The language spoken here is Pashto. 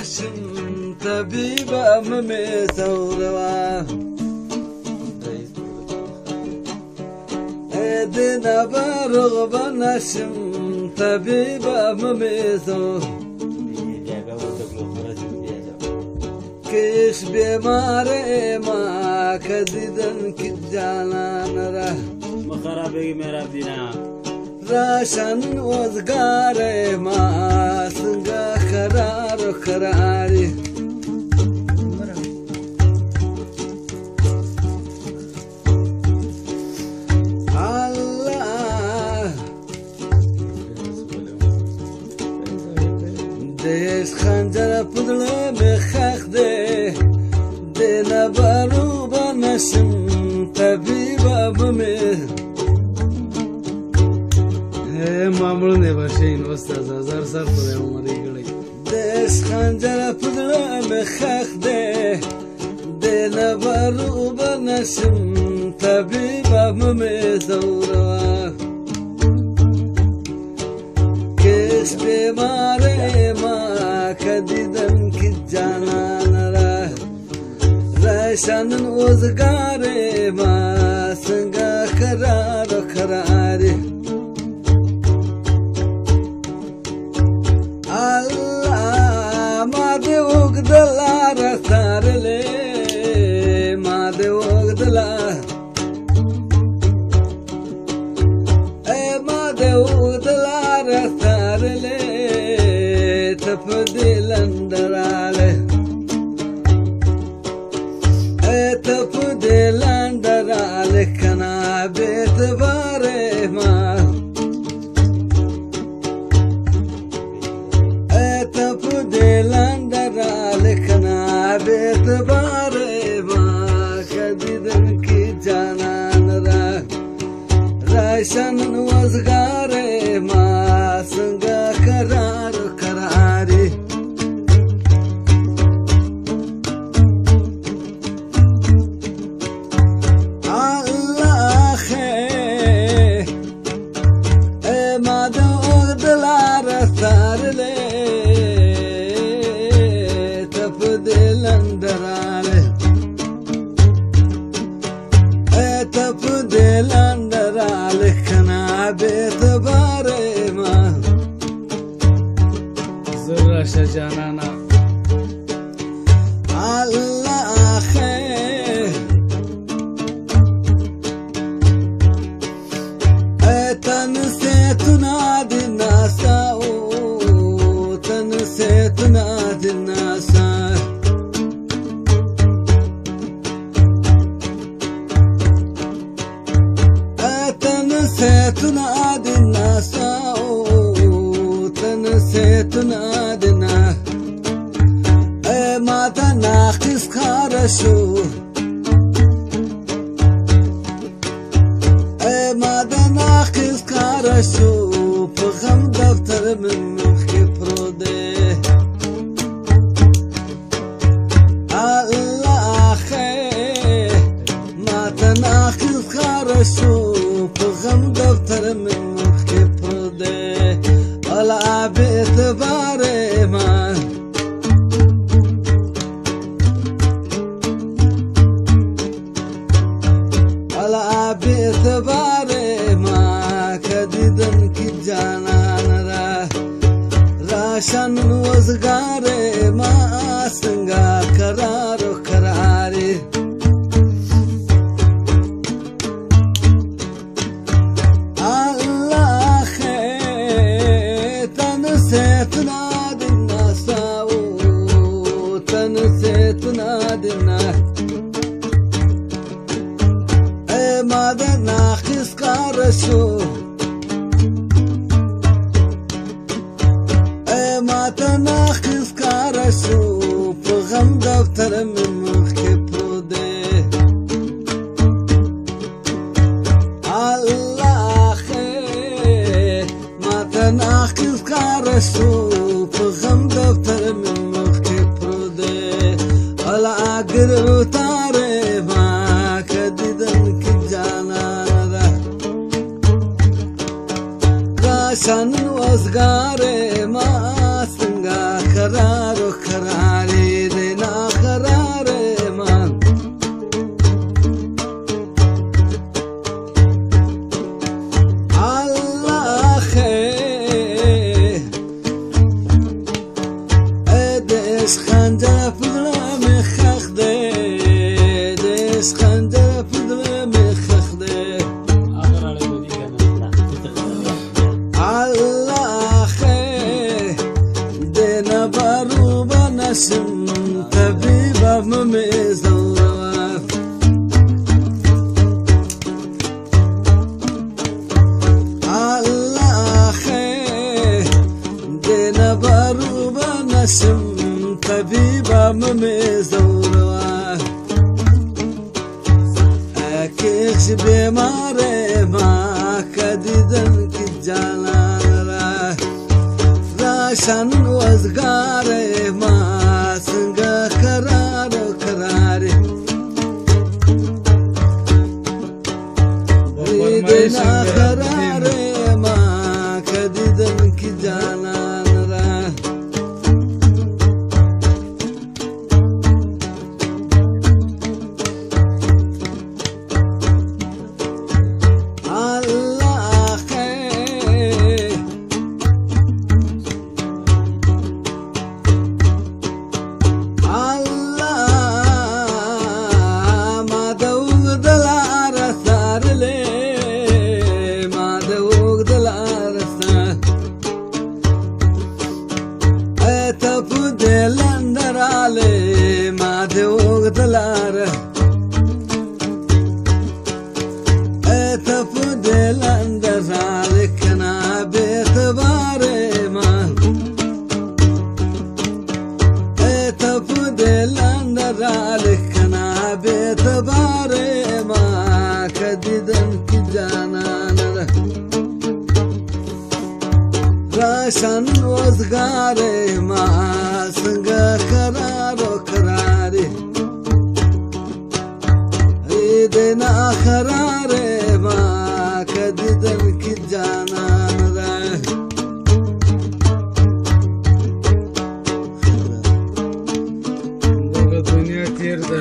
نشم طبیبم می‌زوروا دنا برغب نشم طبیبم می‌زور کش بیمار ما کدیدن کی جانان را مخربی میرا دینا راشن وزگار ما سنگا قرار قراری الله دیش خنجر پدله میخخ ده دینا بارو بنشم طبیبم می معمول نه باشین استاد هزار سر پر عمرې غړي دیش خنجر پدله میخخ ده دینا بارو بنشم طبیبم می زوروا کش بیمار ما کدیدن کی جانان را راشنن وزگار ما سنگا قرار قراری الله ما دی وګدلار سارلې ما دی وګدلار ما دی وګدلار سارلې تپدلندراله تپدلندراله کنا بیت باره ما تپدلندراله کنا بیت باره ما کدیدن کی جانان را راشن وزگار ما سنگا قرار قراری الله خیر ما دو دلار سارله تپدلندراله تپدلندراله کنا بیت باره ما زرش جانانا الله خیر تن سے تنادی ناسا تن سے تنادی ناسا تن سے تنادی ناسا تن سے تنادی نا ماتا ناقص خارشو ماتا ناقص خارشو پخم دفتر من مخی پروده الله خیر ماتا ناقص خارشو پخم دفتر من مخی پروده الا بیت باره من الا بیت باره ما کدیدن کی جانان را راشن وزگار ما سنگا قرار قراری الله خیر تن سے تنادی ناسا تن سے تنادی ناسا ماده ناقص کارشو ماته ناقص کارشو پغم دفتر من مخی پروده الله خیر ماته ناقص کارشو پغم دفتر من مخی پروده الا گرو تاره ما کدیدن کی جانان را راشن وزگار ما سنگا قرار करारे देना करारे मान अल्लाह है देश खंजर फुदला में खख दे देश खंजर फुदला में खख दे نسم طبيبة مميزة الله خير دينا باروبة نسم طبيبة مميزة أكيخ بماري ما كديدن كجانا راشن وزغاري ما سنگا قرار قراري ريدنا قراري ما كديدن كي جانا نرا الله خير ما دوغ دلاره اتفود الاندرالي كنا بيتباري ما اتفود الاندرالي كنا بيتباري ما كديدن كجانا نره راشن وزغاري ما سنگا قرارو قراري عيدنا قراري ما كديدن كي جانا نرا دنیا تیر ده